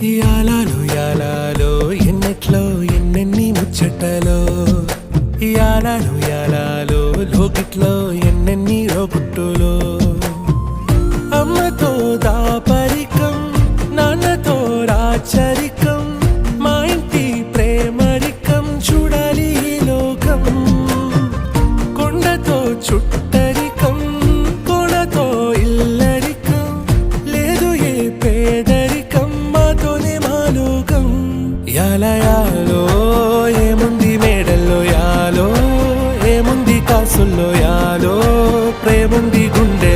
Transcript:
యాలాలో యాలాలో ఎన్నెట్లో ఎన్నెన్ని ముచ్చటలో యాలాలో యాలాలో లోకిట్లో ఎన్నెన్ని రోగుట్టులో అమ్మతో దాపరికం నాన్నతో రాచరికం మా ఇంటి ప్రేమరికం చూడాలి ఈ లోకం కొండతో చుట్టరికం కొనతో ఇల్లరికం లేదు ఏ పేదరికం మాతోనే మా లోకం యాలయాలో ఏముంది మేడల్లో యాలో ఏముంది కాసుల్లో యాలో ప్రేముంది గుండె